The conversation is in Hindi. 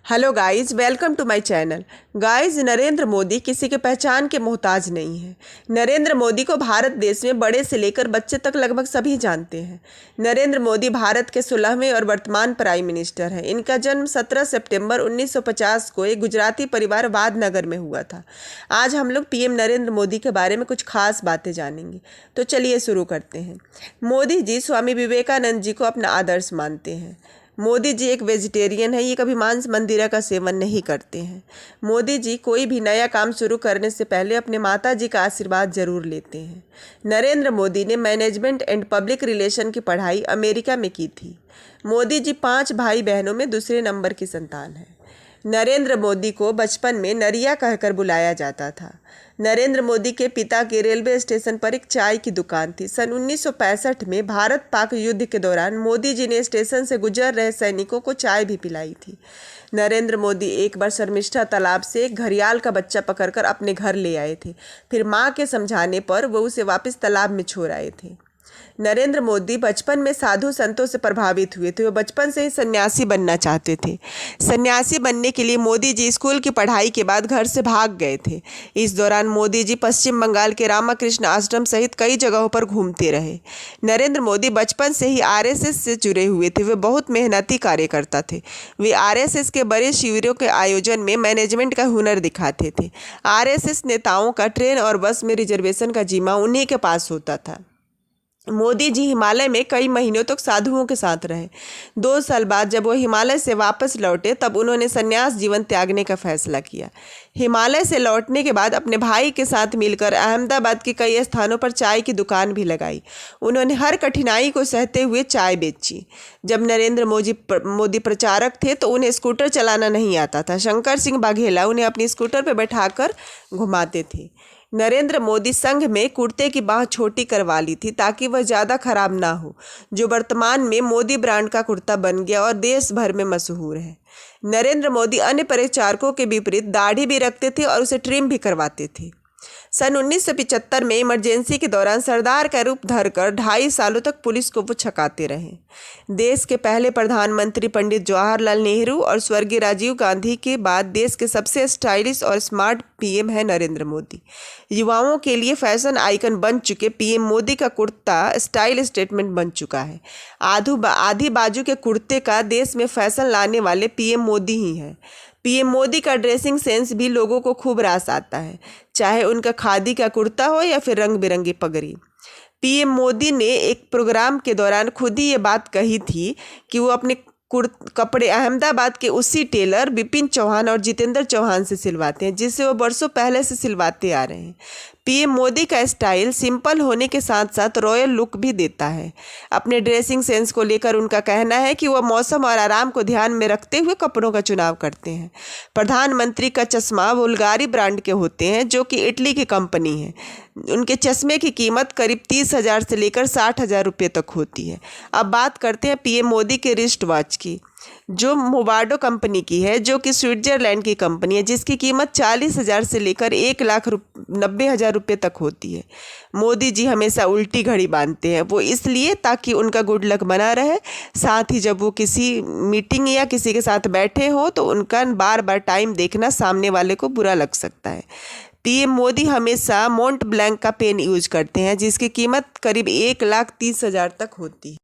Hello guys, welcome to my channel. Guys, Narendra Modi किसी के पहचान के मोहताज नहीं है। नरेंद्र मोदी को भारत देश में बड़े से लेकर बच्चे तक लगभग सभी जानते हैं। नरेंद्र मोदी भारत के 16वें और वर्तमान प्राइम मिनिस्टर हैं। इनका जन्म 17 सितंबर 1950 को एक गुजराती परिवार वादनगर में हुआ था। आज हम लोग पीएम नरेंद्र मोदी के बारे में कुछ खास बातें जानेंगे। तो चलिए शुरू करते हैं। मोदी जी स्वामी विवेकानंद जी को अपना आदर्श मानते हैं। मोदी जी एक वेजिटेरियन है, ये कभी मांस मंदिरा का सेवन नहीं करते हैं। मोदी जी कोई भी नया काम शुरू करने से पहले अपने माता जी का आशीर्वाद जरूर लेते हैं। नरेंद्र मोदी ने मैनेजमेंट एंड पब्लिक रिलेशन की पढ़ाई अमेरिका में की थी। मोदी जी 5 भाई बहनों में दूसरे नंबर की संतान है। नरेंद्र मोदी को बचपन में नरिया कहकर बुलाया जाता था। नरेंद्र मोदी के पिता के रेलवे स्टेशन पर एक चाय की दुकान थी। सन 1965 में भारत पाक युद्ध के दौरान मोदी जी ने स्टेशन से गुजर रहे सैनिकों को चाय भी पिलाई थी। नरेंद्र मोदी एक बार शर्मिष्ठा तालाब से एक घड़ियाल का बच्चा पकड़कर अपने घर ले आए थे। फिर माँ के समझाने पर वो उसे वापस तालाब में छोड़ आए थे। नरेंद्र मोदी बचपन में साधु संतों से प्रभावित हुए थे। वो बचपन से ही सन्यासी बनना चाहते थे। सन्यासी बनने के लिए मोदी जी स्कूल की पढ़ाई के बाद घर से भाग गए थे। इस दौरान मोदी जी पश्चिम बंगाल के रामकृष्ण आश्रम सहित कई जगहों पर घूमते रहे। नरेंद्र मोदी बचपन से ही आरएसएस से जुड़े हुए थे। वे बहुत मेहनती कार्यकर्ता थे। वे आरएसएस के बड़े शिविरों के आयोजन में मैनेजमेंट का हुनर दिखाते थे। आरएसएस नेताओं का ट्रेन और बस में रिजर्वेशन का जिम्मा उन्हीं के पास होता था। मोदी जी हिमालय में कई महीनों तक साधुओं के साथ रहे। 2 साल बाद जब वो हिमालय से वापस लौटे तब उन्होंने संन्यास जीवन त्यागने का फैसला किया। हिमालय से लौटने के बाद अपने भाई के साथ मिलकर अहमदाबाद के कई स्थानों पर चाय की दुकान भी लगाई। उन्होंने हर कठिनाई को सहते हुए चाय बेची। जब नरेंद्र मोदी प्रचारक थे तो उन्हें स्कूटर चलाना नहीं आता था। शंकर सिंह बाघेला उन्हें अपनी स्कूटर पर बैठाकर घुमाते थे। नरेंद्र मोदी संघ में कुर्ते की बाह छोटी करवा ली थी ताकि वह ज़्यादा खराब ना हो, जो वर्तमान में मोदी ब्रांड का कुर्ता बन गया और देश भर में मशहूर है। नरेंद्र मोदी अन्य परिचारकों के विपरीत दाढ़ी भी रखते थे और उसे ट्रिम भी करवाते थे। सन 1975 में इमरजेंसी के दौरान सरदार का रूप धरकर 2.5 सालों तक पुलिस को वो छकाते रहे। देश के पहले प्रधानमंत्री पंडित जवाहरलाल नेहरू और स्वर्गीय राजीव गांधी के बाद देश के सबसे स्टाइलिश और स्मार्ट पीएम है नरेंद्र मोदी। युवाओं के लिए फैशन आइकन बन चुके पीएम मोदी का कुर्ता स्टाइल स्टेटमेंट बन चुका है। आधी बाजू के कुर्ते का देश में फैशन लाने वाले पीएम मोदी ही हैं। पीएम मोदी का ड्रेसिंग सेंस भी लोगों को खूब रास आता है, चाहे उनका खादी का कुर्ता हो या फिर रंग बिरंगी पगड़ी। पीएम मोदी ने एक प्रोग्राम के दौरान खुद ही ये बात कही थी कि वो अपने कपड़े अहमदाबाद के उसी टेलर विपिन चौहान और जितेंद्र चौहान से सिलवाते हैं, जिससे वो बरसों पहले से सिलवाते आ रहे हैं। पीएम मोदी का स्टाइल सिंपल होने के साथ साथ रॉयल लुक भी देता है। अपने ड्रेसिंग सेंस को लेकर उनका कहना है कि वह मौसम और आराम को ध्यान में रखते हुए कपड़ों का चुनाव करते हैं। प्रधानमंत्री का चश्मा बुल्गारी ब्रांड के होते हैं, जो कि इटली की कंपनी है। उनके चश्मे की कीमत करीब 30,000 से लेकर 60,000 रुपये तक होती है। अब बात करते हैं पीएम मोदी के रिस्ट वॉच की, जो मोवाडो कंपनी की है, जो कि स्विट्जरलैंड की कंपनी है, जिसकी कीमत 40,000 से लेकर 1,90,000 रुपये तक होती है। मोदी जी हमेशा उल्टी घड़ी बांधते हैं, वो इसलिए ताकि उनका गुड लक बना रहे। साथ ही जब वो किसी मीटिंग या किसी के साथ बैठे हो तो उनका बार बार टाइम देखना सामने वाले को बुरा लग सकता है। पीएम मोदी हमेशा मोंट ब्लैंक का पेन यूज करते हैं, जिसकी कीमत करीब 1,30,000 तक होती है।